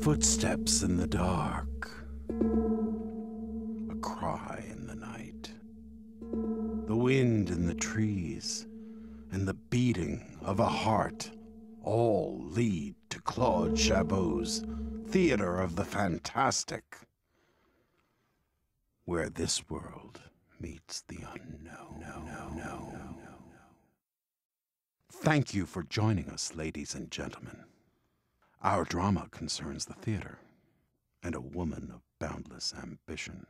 Footsteps in the dark, a cry in the night, the wind in the trees, and the beating of a heart all lead to Claude Chabot's Theater of the Fantastic, where this world meets the unknown. Thank you for joining us, ladies and gentlemen. Our drama concerns the theater and a woman of boundless ambition.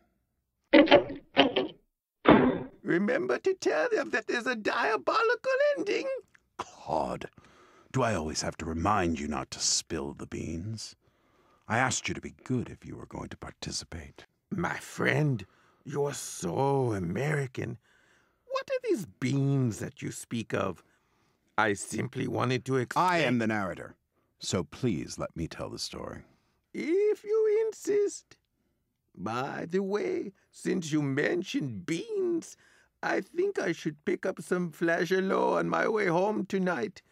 Remember to tell them that there's a diabolical ending. Claude, do I always have to remind you not to spill the beans? I asked you to be good if you were going to participate. My friend, you're so American. What are these beans that you speak of? I simply wanted to explain. I am the narrator, so please let me tell the story. If you insist. By the way, since you mentioned beans, I think I should pick up some flageolet on my way home tonight.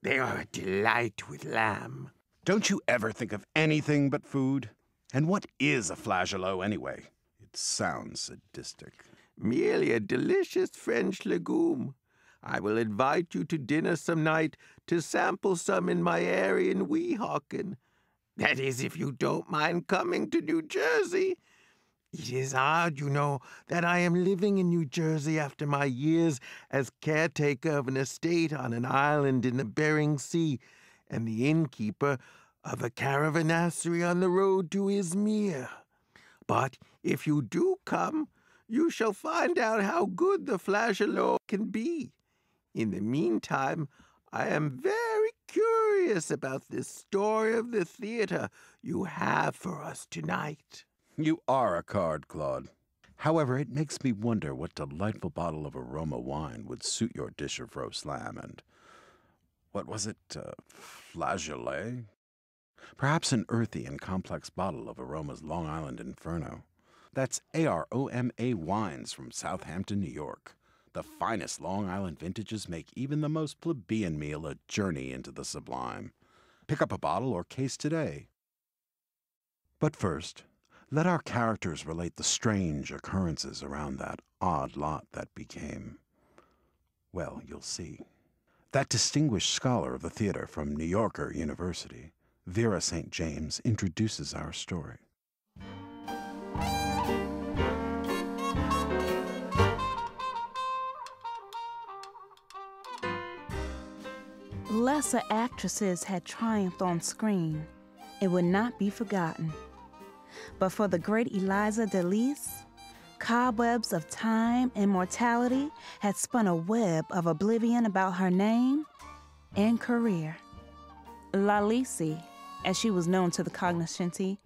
They are a delight with lamb. Don't you ever think of anything but food? And what is a flageolet anyway? It sounds sadistic. Merely a delicious French legume. I will invite you to dinner some night to sample some in my area in Weehawken. That is, if you don't mind coming to New Jersey. It is odd, you know, that I am living in New Jersey after my years as caretaker of an estate on an island in the Bering Sea and the innkeeper of a caravanserai on the road to Izmir. But if you do come, you shall find out how good the flageolet can be. In the meantime, I am very curious about this story of the theater you have for us tonight. You are a card, Claude. However, it makes me wonder what delightful bottle of aroma wine would suit your dish of roast lamb and, what was it, flageolet? Perhaps an earthy and complex bottle of Aroma's Long Island Inferno. That's AROMA wines from Southampton, New York. The finest Long Island vintages make even the most plebeian meal a journey into the sublime. Pick up a bottle or case today. But first, let our characters relate the strange occurrences around that odd lot that became, well, you'll see. That distinguished scholar of the theater from New Yorker University, Vera St. James, introduces our story. Lesser actresses had triumphed on screen. It would not be forgotten. But for the great Eliza de Lis, cobwebs of time and mortality had spun a web of oblivion about her name and career. La Lisi, as she was known to the cognoscenti,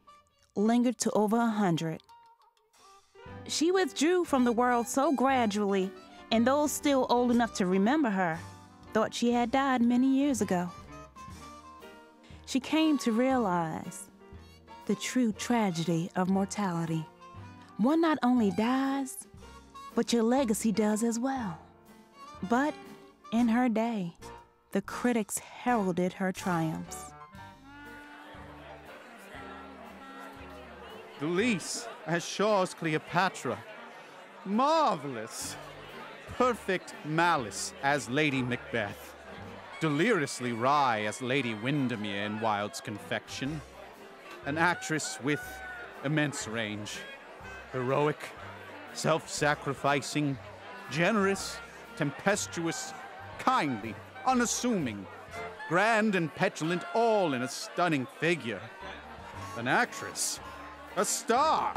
lingered to over 100. She withdrew from the world so gradually, and those still old enough to remember her thought she had died many years ago. She came to realize the true tragedy of mortality. One not only dies, but your legacy does as well. But in her day, the critics heralded her triumphs. De Lis as Shaw's Cleopatra. Marvelous. Perfect malice as Lady Macbeth. Deliriously wry as Lady Windermere in Wilde's Confection. An actress with immense range. Heroic, self-sacrificing, generous, tempestuous, kindly, unassuming, grand and petulant, all in a stunning figure. An actress. A star.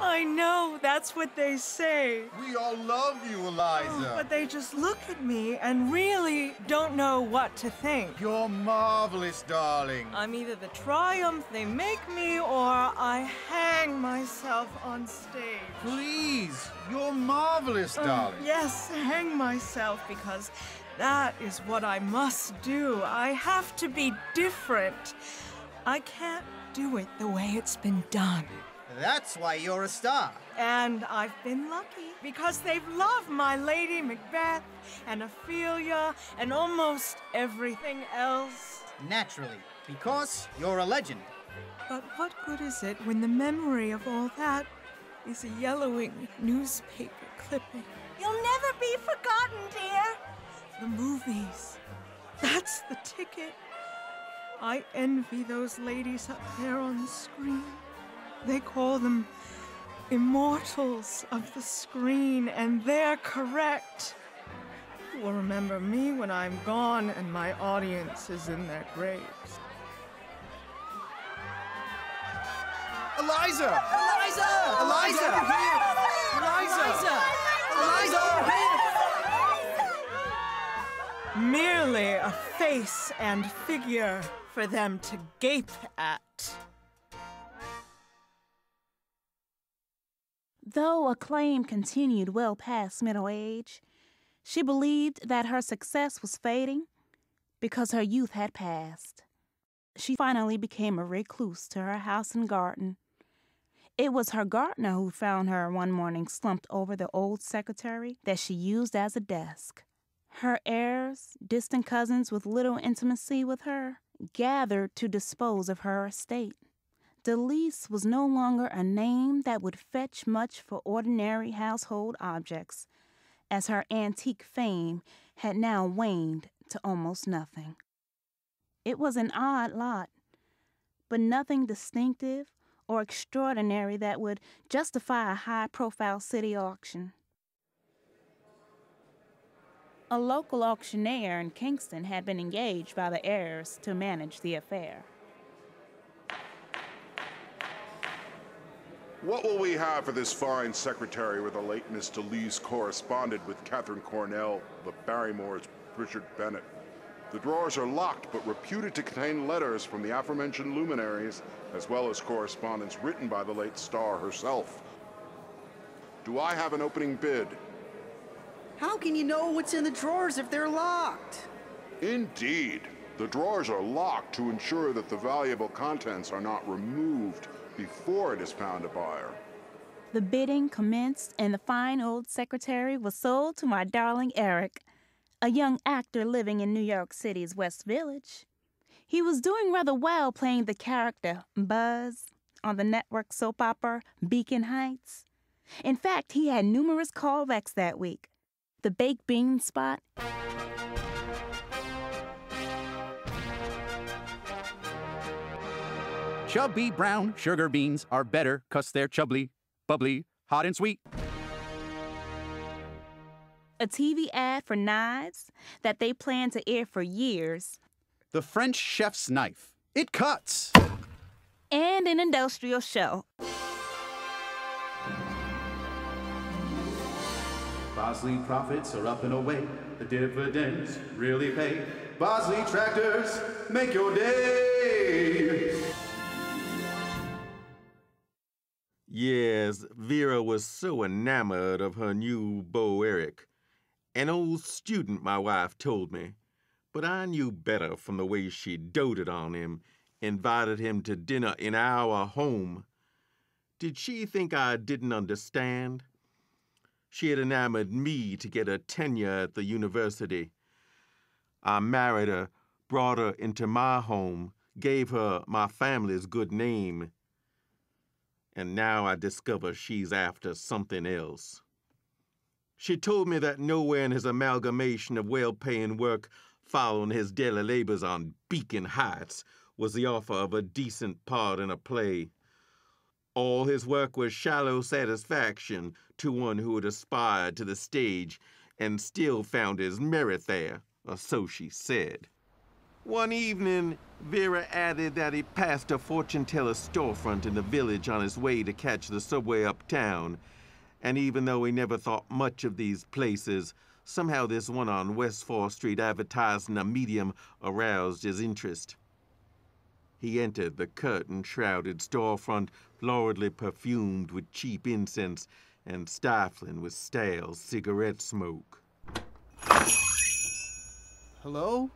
I know, that's what they say. We all love you, Eliza. But they just look at me and really don't know what to think. You're marvelous, darling. I'm either the triumph they make me or I hang myself on stage. Please, you're marvelous, darling. Yes, hang myself because that is what I must do. I have to be different. I can't do it the way it's been done. That's why you're a star. And I've been lucky because they've loved my Lady Macbeth and Ophelia and almost everything else. Naturally, because you're a legend. But what good is it when the memory of all that is a yellowing newspaper clipping? You'll never be forgotten, dear. The movies. That's the ticket. I envy those ladies up there on the screen. They call them immortals of the screen, and they're correct. You will remember me when I'm gone and my audience is in their graves. Eliza! Eliza! Eliza, over here! Eliza! Eliza, over here! Merely a face and figure for them to gape at. Though acclaim continued well past middle age, she believed that her success was fading because her youth had passed. She finally became a recluse to her house and garden. It was her gardener who found her one morning slumped over the old secretary that she used as a desk. Her heirs, distant cousins with little intimacy with her, gathered to dispose of her estate. De Lis was no longer a name that would fetch much for ordinary household objects, as her antique fame had now waned to almost nothing. It was an odd lot, but nothing distinctive or extraordinary that would justify a high-profile city auction. A local auctioneer in Kingston had been engaged by the heirs to manage the affair. What will we have for this fine secretary where the late Miss de Lis corresponded with Catherine Cornell, the Barrymore's Richard Bennett? The drawers are locked, but reputed to contain letters from the aforementioned luminaries, as well as correspondence written by the late star herself. Do I have an opening bid? How can you know what's in the drawers if they're locked? Indeed. The drawers are locked to ensure that the valuable contents are not removed before it is found a buyer. The bidding commenced, and the fine old secretary was sold to my darling Eric, a young actor living in New York City's West Village. He was doing rather well playing the character Buzz on the network soap opera Beacon Heights. In fact, he had numerous callbacks that week. The baked bean spot, Chubby brown sugar beans are better 'cause they're chubbly, bubbly, hot and sweet. a TV ad for knives that they planned to air for years, The French chef's knife. It cuts. and an industrial show. Bosley profits are up and away. The dividends really pay. Bosley tractors make your day. Yes, Vera was so enamored of her new beau Eric. An old student, my wife told me. But I knew better from the way she doted on him, invited him to dinner in our home. Did she think I didn't understand? She had enamored me to get a tenure at the university. I married her, brought her into my home, gave her my family's good name. And now I discover she's after something else. She told me that nowhere in his amalgamation of well-paying work following his daily labors on Beacon Heights was the offer of a decent part in a play. All his work was shallow satisfaction to one who had aspired to the stage and still found his merit there, or so she said. One evening, Vera added that he passed a fortune-teller storefront in the village on his way to catch the subway uptown, and even though he never thought much of these places, somehow this one on West 4th Street advertising a medium aroused his interest. He entered the curtain-shrouded storefront, floridly perfumed with cheap incense and stifling with stale cigarette smoke. Hello?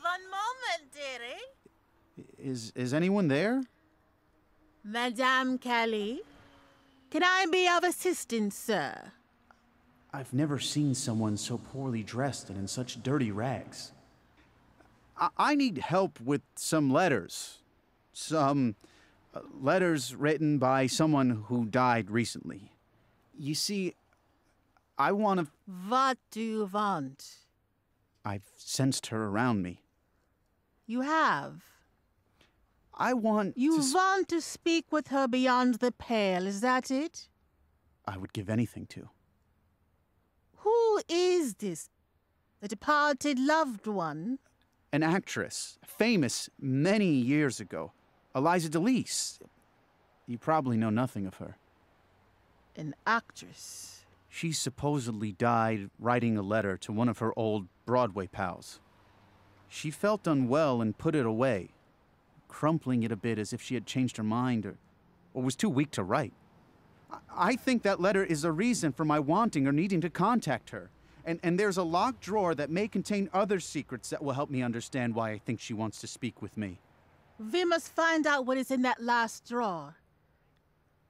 One moment, dearie. Is anyone there? Madame Callie, can I be of assistance, sir? I've never seen someone so poorly dressed and in such dirty rags. I need help with some letters. Some letters written by someone who died recently. You see, I want to... What do you want? I've sensed her around me. You have? I want You want to speak with her beyond the pale, is that it? I would give anything to. Who is this? The departed loved one? An actress, famous many years ago. Eliza de Lis. You probably know nothing of her. An actress? She supposedly died writing a letter to one of her old Broadway pals. She felt unwell and put it away, crumpling it a bit as if she had changed her mind or was too weak to write. I think that letter is a reason for my wanting or needing to contact her. And there's a locked drawer that may contain other secrets that will help me understand why I think she wants to speak with me. We must find out what is in that last drawer.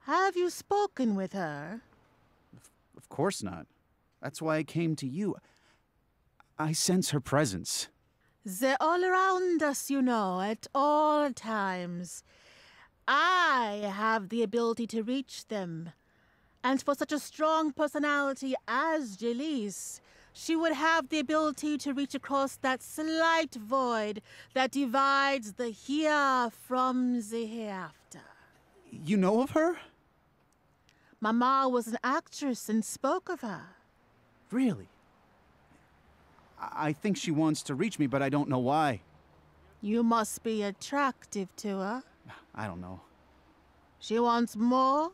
Have you spoken with her? Of course not. That's why I came to you. I sense her presence. They're all around us, you know, at all times. I have the ability to reach them. And for such a strong personality as de Lis, she would have the ability to reach across that slight void that divides the here from the hereafter. You know of her? Mama was an actress and spoke of her. Really? I think she wants to reach me, but I don't know why. You must be attractive to her. I don't know. She wants more?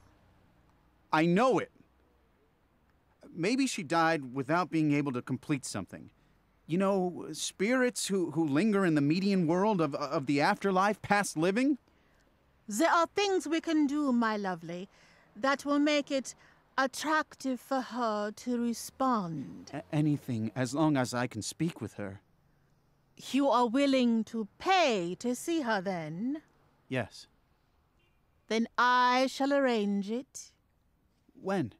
I know it. Maybe she died without being able to complete something. You know, spirits who linger in the median world of the afterlife, past living? There are things we can do, my lovely, that will make it attractive for her to respond. Anything, as long as I can speak with her. You are willing to pay to see her, then? Yes. Then I shall arrange it. When?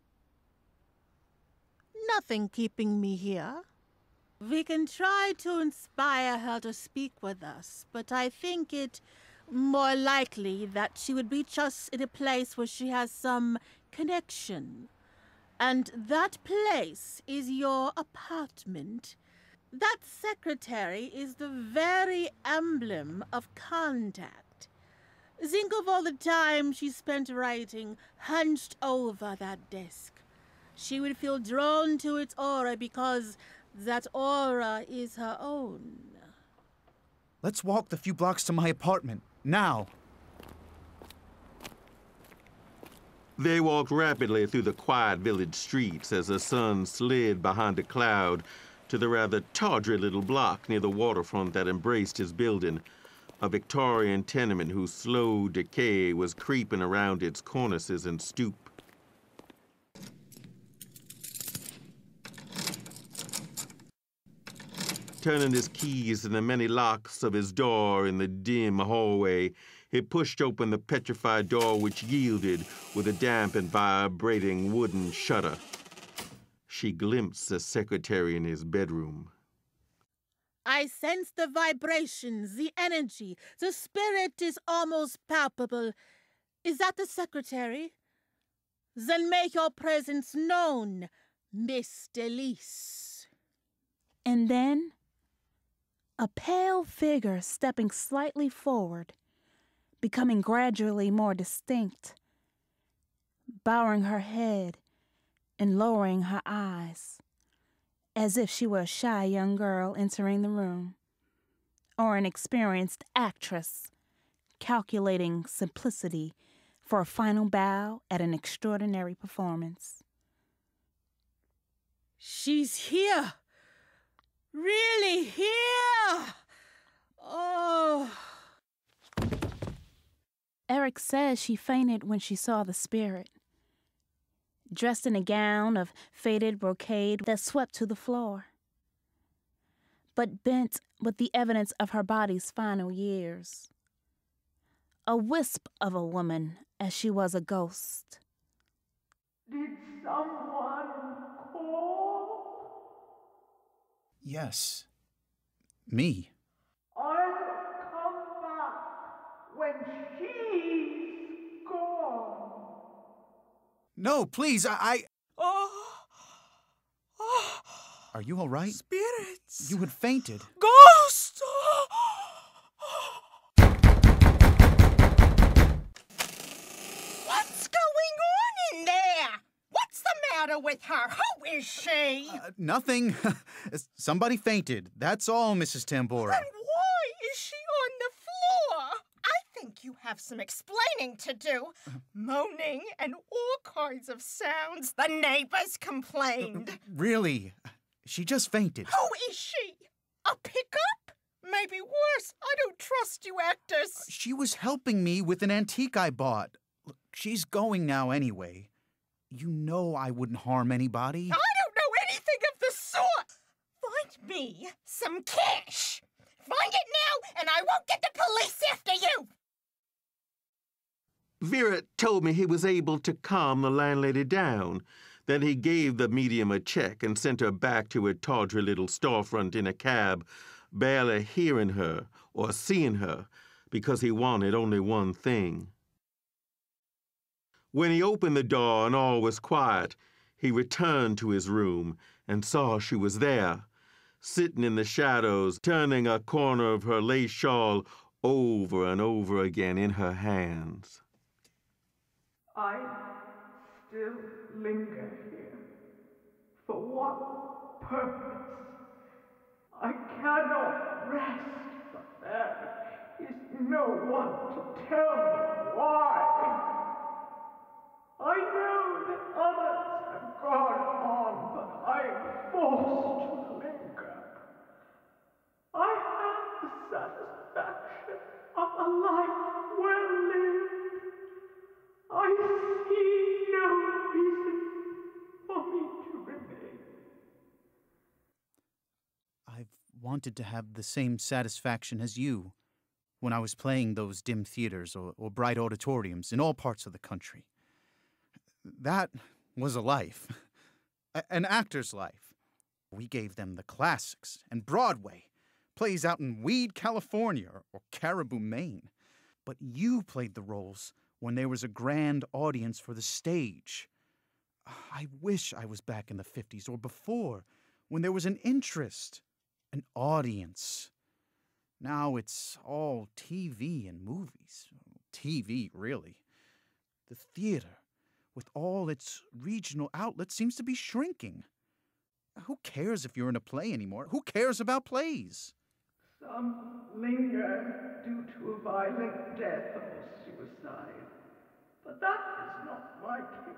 Nothing keeping me here. We can try to inspire her to speak with us, but I think it more likely that she would reach us in a place where she has some connection. And that place is your apartment. That secretary is the very emblem of contact. Think of all the time she spent writing, hunched over that desk. She would feel drawn to its aura because that aura is her own. Let's walk the few blocks to my apartment, now. They walked rapidly through the quiet village streets as the sun slid behind a cloud to the rather tawdry little block near the waterfront that embraced his building, a Victorian tenement whose slow decay was creeping around its cornices and stoop. Turning his keys in the many locks of his door in the dim hallway, he pushed open the petrified door, which yielded with a damp and vibrating wooden shutter. She glimpsed the secretary in his bedroom. I sense the vibrations, the energy. The spirit is almost palpable. Is that the secretary? Then make your presence known, Miss de Lis. And then, a pale figure stepping slightly forward, becoming gradually more distinct, bowing her head and lowering her eyes, as if she were a shy young girl entering the room, or an experienced actress calculating simplicity for a final bow at an extraordinary performance. She's here! Really here! Oh! Eric says she fainted when she saw the spirit, dressed in a gown of faded brocade that swept to the floor, but bent with the evidence of her body's final years. A wisp of a woman, as she was a ghost. Did someone call? Yes. Me. I'll come back when she's gone. No, please, I... Oh. Are you all right? Spirits. You had fainted. Ghosts. What's going on in there? What's the matter with her? Who is she? Nothing. Somebody fainted. That's all, Mrs. Tambora. And why is she on the floor? I think you have some explaining to do. Moaning and all kinds of sounds. The neighbors complained. Really? She just fainted. Who is she? A pickup? Maybe worse. I don't trust you actors. She was helping me with an antique I bought. Look, she's going now anyway. You know I wouldn't harm anybody. I don't know anything of the sort. Find me some cash. Find it now, and I won't get the police after you. Vera told me he was able to calm the landlady down. Then he gave the medium a check and sent her back to her tawdry little storefront in a cab, barely hearing her or seeing her, because he wanted only one thing. When he opened the door and all was quiet, he returned to his room and saw she was there, sitting in the shadows, turning a corner of her lace shawl over and over again in her hands. I still linger here. For what purpose? I cannot rest, but there is no one to tell me why. I know that others have gone on, but I am forced to linger. I have the satisfaction of a life well lived. I see no reason for me to remain. I've wanted to have the same satisfaction as you when I was playing those dim theaters or bright auditoriums in all parts of the country. That was a life, an actor's life. We gave them the classics and Broadway, plays out in Weed, California or Caribou, Maine. But you played the roles when there was a grand audience for the stage. I wish I was back in the 50s or before, when there was an interest, an audience. Now it's all TV and movies. TV, really. The theater, with all its regional outlets, seems to be shrinking. Who cares if you're in a play anymore? Who cares about plays? Some linger due to a violent death or suicide, but that is not my case.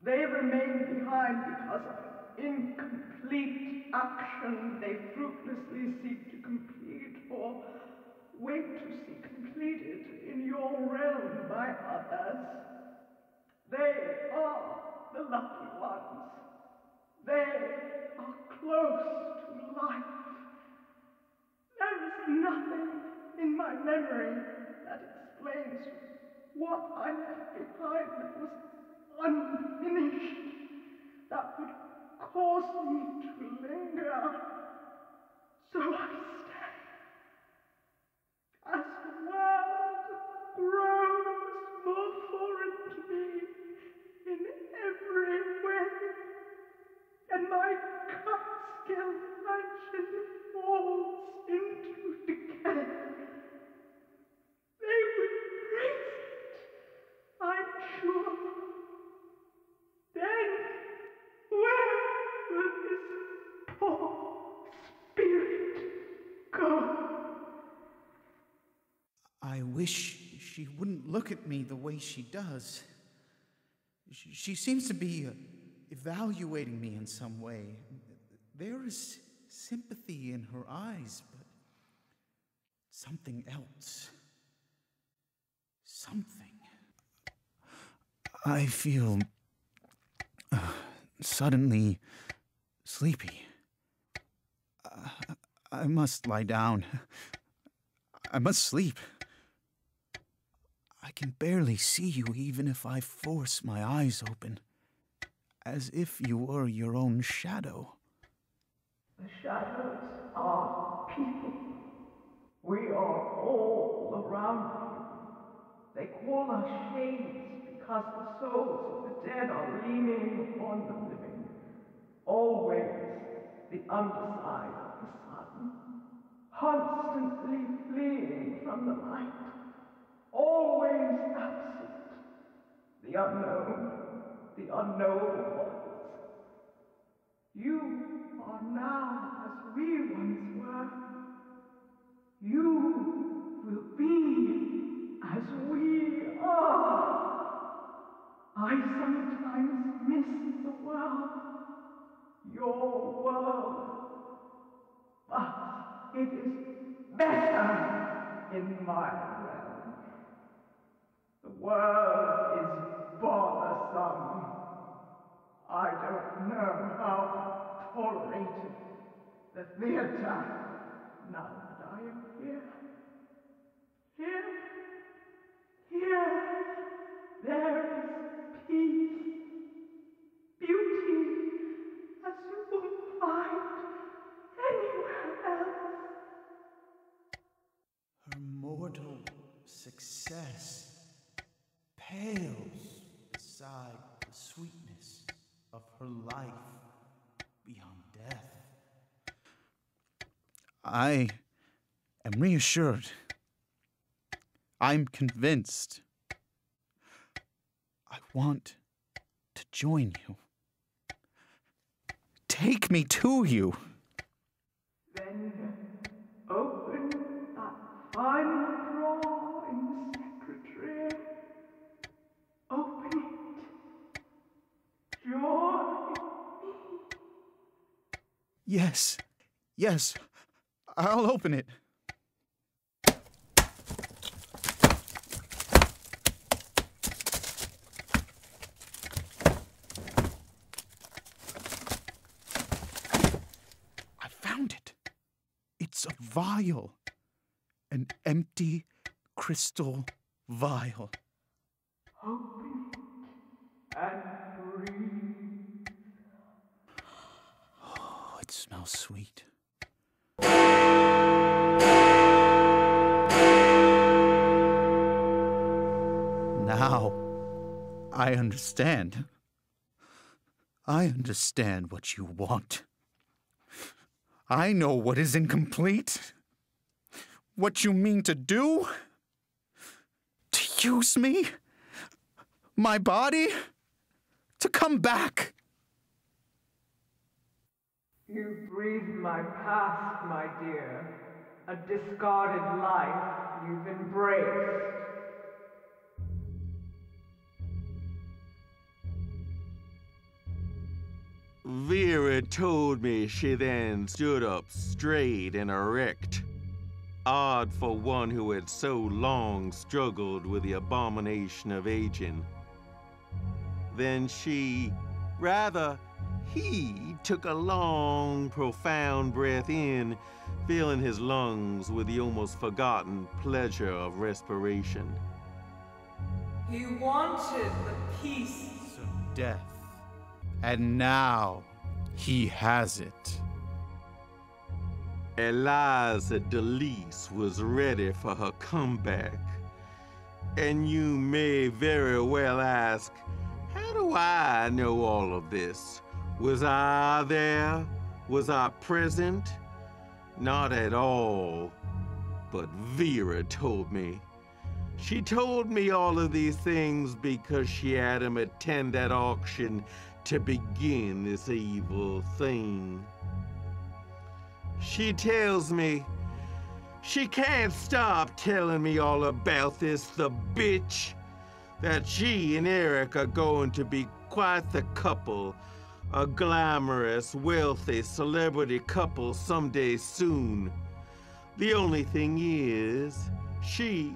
They remain behind because of incomplete action they fruitlessly seek to complete or wait to see completed in your realm by others. They are the lucky ones. They are close to life. There is nothing in my memory that explains what I left behind that was unfinished, that would cause me to linger. So I stay. As the world grows more foreign to me in every way, and my Catskill mansion falls into decay, they will praise it, I'm sure. Then where will this poor spirit go? I wish she wouldn't look at me the way she does. She seems to be evaluating me in some way. There is sympathy in her eyes, but something else. Something. I feel suddenly sleepy. I must lie down. I must sleep. I can barely see you even if I force my eyes open, as if you were your own shadow. The shadows are people. We are all around you. They call us shades because the souls of the dead are leaning on the living. Always the underside of the sun, constantly fleeing from the light. Always absent, the unknown ones. You are now as we once were. You will be as we are. I sometimes miss the world, your world, but it is better in my realm. The world is bothersome. I don't know how to tolerate it. The theater, now that I am here. Here, there is peace, beauty, as you won't find anywhere else. Her mortal success pales beside the sweetness of her life beyond death. I am reassured. I'm convinced. I want to join you. Take me to you. Then open that final drawer in the secretary. Open it. Join me. Yes, I'll open it. I found it. It's a vial. An empty crystal vial. Open it and breathe. Oh, it smells sweet. Now, I understand. I understand what you want. I know what is incomplete. What you mean to do? To use me? My body? To come back? You breathe my past, my dear. A discarded life you've embraced. Vera told me she then stood up straight and erect. Odd for one who had so long struggled with the abomination of aging. Then he took a long, profound breath in, filling his lungs with the almost forgotten pleasure of respiration. He wanted the peace of death. And now he has it. Eliza de Lis was ready for her comeback. And you may very well ask, how do I know all of this? Was I there? Was I present? Not at all. But Vera told me. She told me all of these things because she had him attend that auction to begin this evil thing. She tells me she can't stop telling me all about this, the bitch, that she and Eric are going to be quite the couple, a glamorous, wealthy celebrity couple someday soon. The only thing is, he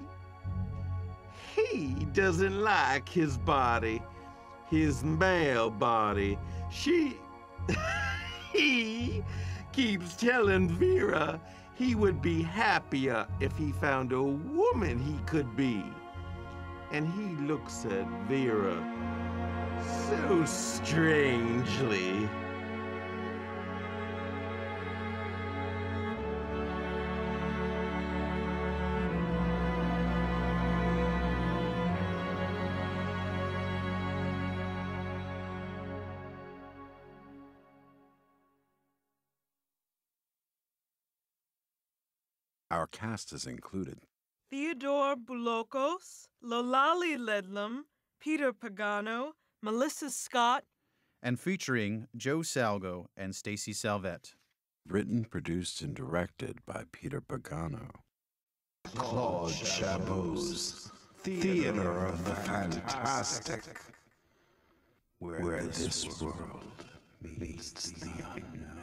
doesn't like his body. His male body. He keeps telling Vera he would be happier if he found a woman he could be. and he looks at Vera so strangely. Our cast is included. Theodore Boulokos, Lolali Ledlam, Peter Pagano, Melissa Scott, and featuring Joe Salgo and Stacy Salvette. Written, produced, and directed by Peter Pagano. Claude Chabot's Theater of the Fantastic, where this world meets the unknown.